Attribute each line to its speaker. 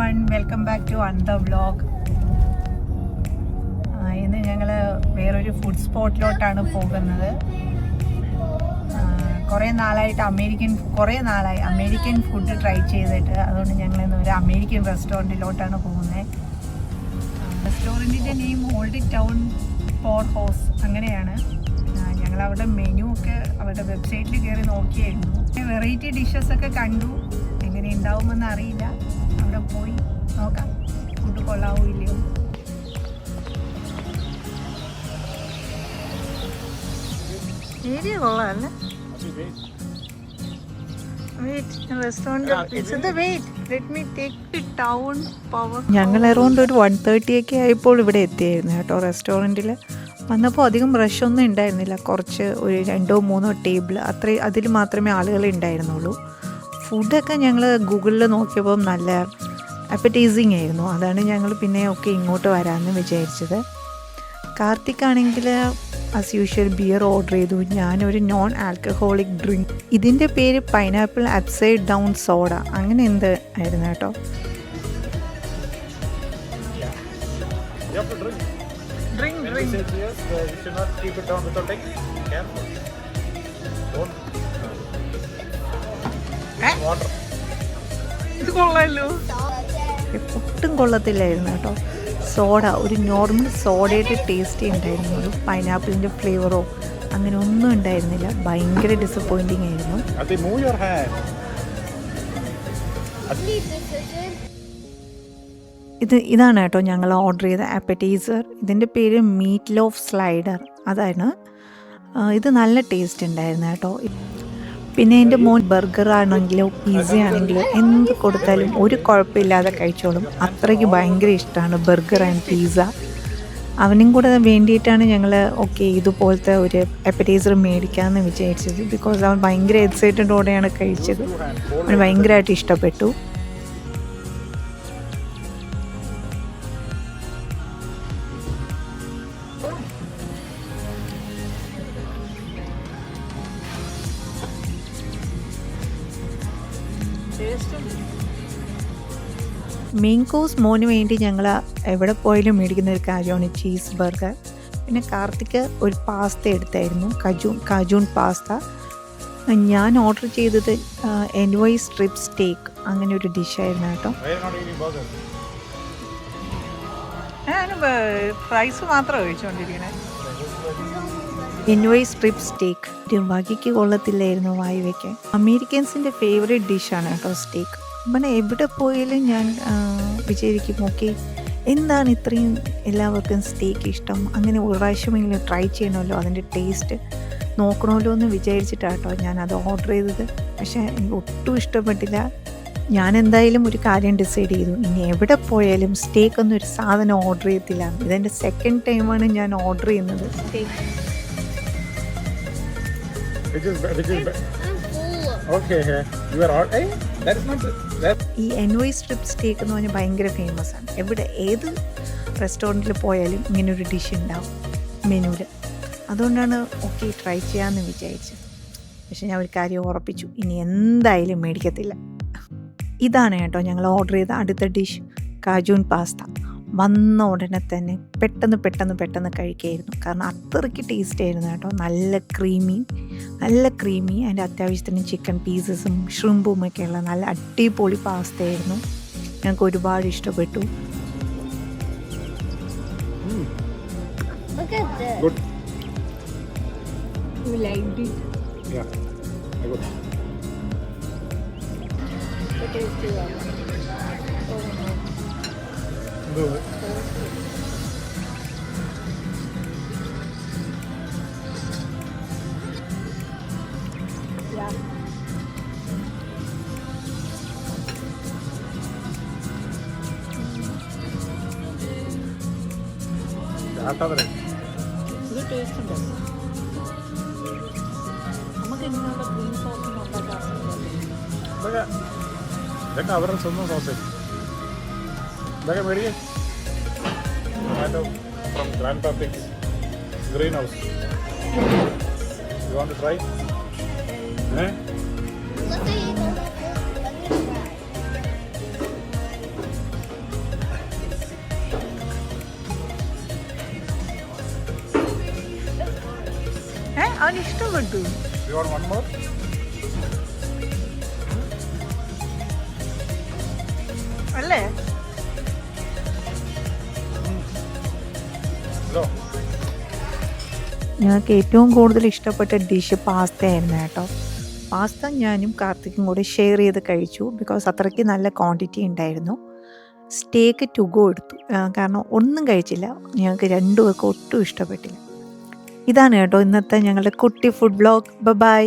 Speaker 1: everyone, welcome back to another vlog. ഇന്ന് ഞങ്ങൾ വേറൊരു ഫുഡ് സ്പോട്ടിലോട്ടാണ് പോകുന്നത്. കുറേ നാളായി അമേരിക്കൻ ഫുഡ് ട്രൈ ചെയ്തിട്ട്, അതുകൊണ്ട് ഞങ്ങൾ ഇന്ന് ഒരു അമേരിക്കൻ റെസ്റ്റോറൻറ്റിലോട്ടാണ് പോകുന്നത്. റെസ്റ്റോറൻറ്റിൻ്റെ name old town port house അങ്ങനെയാണ്. ഞങ്ങൾ അവിടെ മെനു ഒക്കെ അവരുടെ വെബ്സൈറ്റിൽ കയറി നോക്കിയായിരുന്നു. വെറൈറ്റി ഡിഷസ് ഒക്കെ കണ്ടു. എങ്ങനെ ഉണ്ടാവുമെന്ന് അറിയില്ല. അവിടെ പോയി നോക്കാം ഫുഡ് കൊള്ളാവോ ഇല്ലയോ. ഏരിയ കൊള്ളാമല്ലേ? ഞങ്ങൾ അറൗണ്ട് ഒരു 1:30 ഒക്കെ ആയപ്പോൾ ഇവിടെ എത്തിയായിരുന്നു കേട്ടോ. റെസ്റ്റോറൻറ്റിൽ വന്നപ്പോൾ അധികം റഷ് ഒന്നും ഉണ്ടായിരുന്നില്ല. കുറച്ച് ഒരു 2-3 ടേബിൾ അതിൽ മാത്രമേ ആളുകൾ ഉണ്ടായിരുന്നുള്ളൂ. ഫുഡൊക്കെ ഞങ്ങൾ ഗൂഗിളിൽ നോക്കിയപ്പോൾ നല്ല അപ്പറ്റൈസിങ് ആയിരുന്നു. അതാണ് ഞങ്ങൾ പിന്നെ ഒക്കെ ഇങ്ങോട്ട് വരാമെന്ന് വിചാരിച്ചത്. കാർത്തിക് ആണെങ്കിൽ ആസ് യൂഷ്വൽ ബിയർ ഓർഡർ ചെയ്തു. ഞാനൊരു നോൺ ആൽക്കഹോളിക് ഡ്രിങ്ക്. ഇതിൻ്റെ പേര് പൈനാപ്പിൾ അപ്സൈഡ് ഡൗൺ സോഡ അങ്ങനെ എന്ത് ആയിരുന്നു കേട്ടോ. ഇത് കൊള്ളാമല്ലോ. ഒട്ടും കൊള്ളത്തില്ലായിരുന്നു കേട്ടോ. സോഡ ഒരു നോർമൽ സോഡയുടെ ടേസ്റ്റേ ഉണ്ടായിരുന്നുള്ളൂ. പൈനാപ്പിളിൻ്റെ ഫ്ലേവറോ അങ്ങനെ ഒന്നും ഉണ്ടായിരുന്നില്ല. ഭയങ്കര ഡിസപ്പോയിൻറ്റിങ് ആയിരുന്നു. ഇതാണ് കേട്ടോ ഞങ്ങൾ ഓർഡർ ചെയ്ത ആപ്പറ്റൈസർ. ഇതിൻ്റെ പേര് മീറ്റ് ലോഫ് സ്ലൈഡർ. അതാണ്. ഇത് നല്ല ടേസ്റ്റ് ഉണ്ടായിരുന്നു കേട്ടോ. പിന്നെ എൻ്റെ മോൻ ബർഗർ ആണെങ്കിലോ പിസ്സ ആണെങ്കിലോ എന്ത് കൊടുത്താലും ഒരു കുഴപ്പമില്ലാതെ കഴിച്ചോളും. അത്രയ്ക്ക് ഭയങ്കര ഇഷ്ടമാണ് ബർഗർ ആൻഡ് പിസ്സ. അവനും കൂടെ വേണ്ടിയിട്ടാണ് ഞങ്ങൾ ഇതുപോലത്തെ ഒരു അപ്പറ്റൈസർ മേടിക്കാമെന്ന് വിചാരിച്ചത്. ബിക്കോസ് അവൻ ഭയങ്കര എക്സൈറ്റഡോടെയാണ് കഴിച്ചത്. അവന് ഭയങ്കരമായിട്ട് ഇഷ്ടപ്പെട്ടു. മെയിൻ കോഴ്സ് മോന് വേണ്ടി ഞങ്ങൾ എവിടെ പോയാലും മേടിക്കുന്ന ഒരു കാര്യമാണ് ചീസ് ബർഗർ. പിന്നെ കാർത്തിക് ഒരു പാസ്ത എടുത്തായിരുന്നു, കാജൂൺ പാസ്ത. ഞാൻ ഓർഡർ ചെയ്തത് NY സ്ട്രിപ്പ് സ്റ്റേക്ക് അങ്ങനെ ഒരു ഡിഷായിരുന്നു കേട്ടോ. ഫ്രൈസ് മാത്രമേ കഴിച്ചുകൊണ്ടിരിക്കണേ. NY സ്ട്രിപ്പ് സ്റ്റേക്ക് വകിക്ക് കൊള്ളത്തില്ലായിരുന്നു വായി വയ്ക്കാൻ. അമേരിക്കൻസിൻ്റെ ഫേവറേറ്റ് ഡിഷാണ് കേട്ടോ സ്റ്റേക്ക്. പിന്നെ എവിടെ പോയാലും ഞാൻ വിചാരിക്കും എന്താണ് ഇത്രയും എല്ലാവർക്കും സ്റ്റേക്ക് ഇഷ്ടം, അങ്ങനെ ഒരു പ്രാവശ്യമെങ്കിലും ട്രൈ ചെയ്യണമല്ലോ, അതിൻ്റെ ടേസ്റ്റ് നോക്കണമല്ലോ എന്ന് വിചാരിച്ചിട്ടാട്ടോ ഞാനത് ഓർഡർ ചെയ്തത്. പക്ഷേ എനിക്ക് ഒട്ടും ഇഷ്ടപ്പെട്ടില്ല. ഞാൻ എന്തായാലും ഒരു കാര്യം ഡിസൈഡ് ചെയ്തു, ഇനി എവിടെ പോയാലും സ്റ്റേക്ക് ഒന്നും ഒരു സാധനം ഓർഡർ ചെയ്യത്തില്ല. ഇതെൻ്റെ സെക്കൻഡ് ടൈമാണ് ഞാൻ ഓർഡർ ചെയ്യുന്നത് സ്റ്റേക്ക്. ഈ NY സ്ട്രിപ്പ് സ്റ്റേക്ക് എന്ന് പറഞ്ഞാൽ ഭയങ്കര ഫേമസ് ആണ്. ഏത് റെസ്റ്റോറൻറ്റിൽ പോയാലും ഇങ്ങനൊരു ഡിഷ് ഉണ്ടാവും മെനുവിൽ. അതുകൊണ്ടാണ് ട്രൈ ചെയ്യാമെന്ന് വിചാരിച്ചത്. പക്ഷെ ഞാൻ ഒരു കാര്യം ഉറപ്പിച്ചു, ഇനി എന്തായാലും മേടിക്കത്തില്ല. ഇതാണ് കേട്ടോ ഞങ്ങൾ ഓർഡർ ചെയ്ത അടുത്ത ഡിഷ്, കാജൂൺ പാസ്ത. വന്ന ഉടനെ തന്നെ പെട്ടെന്ന് കഴിക്കായിരുന്നു. കാരണം അത്രയ്ക്ക് ടേസ്റ്റ് ആയിരുന്നു കേട്ടോ. നല്ല ക്രീമി അതിൻ്റെ അത്യാവശ്യത്തിന് ചിക്കൻ പീസസും ഷ്രിമ്പും ഒക്കെയുള്ള നല്ല അടിപൊളി പാസ്ത ആയിരുന്നു. ഞങ്ങൾക്ക് ഒരുപാട് ഇഷ്ടപ്പെട്ടു. ഇത് ടേസ്റ്റ് ഉണ്ടോ? നമുക്ക് ഇങ്ങനെയുള്ള ഗ്രീൻ സോസും ഉണ്ടാക്കാറുണ്ട്.
Speaker 2: അവരുടെ സ്വന്തം സോസേജ് ഇതൊക്കെ മേടിക്കും. ഫ്രം ഗ്രാൻഡ് പാപ്പിക്സ് green house. You want to try?
Speaker 1: അവന് ഇഷ്ടപ്പെട്ടു.
Speaker 2: You want one more?
Speaker 1: അല്ലേ?
Speaker 2: No.
Speaker 1: ഞങ്ങൾക്ക് ഏറ്റവും കൂടുതൽ ഇഷ്ടപ്പെട്ട ഡിഷ് പാസ്ത ആയിരുന്നു കേട്ടോ. പാസ്ത ഞാനും കാർത്തിക്കും കൂടി ഷെയർ ചെയ്ത് കഴിച്ചു. ബിക്കോസ് അത്രയ്ക്ക് നല്ല ക്വാണ്ടിറ്റി ഉണ്ടായിരുന്നു. സ്റ്റേക്ക് ടു ഗോ എടുത്തു. കാരണം ഒന്നും കഴിച്ചില്ല. ഞങ്ങൾക്ക് രണ്ടുപേർക്കും ഒട്ടും ഇഷ്ടപ്പെട്ടില്ല. ഇതാണ് കേട്ടോ ഇന്നത്തെ ഞങ്ങളുടെ കുട്ടി ഫുഡ് വ്ളോഗ്. ബൈ.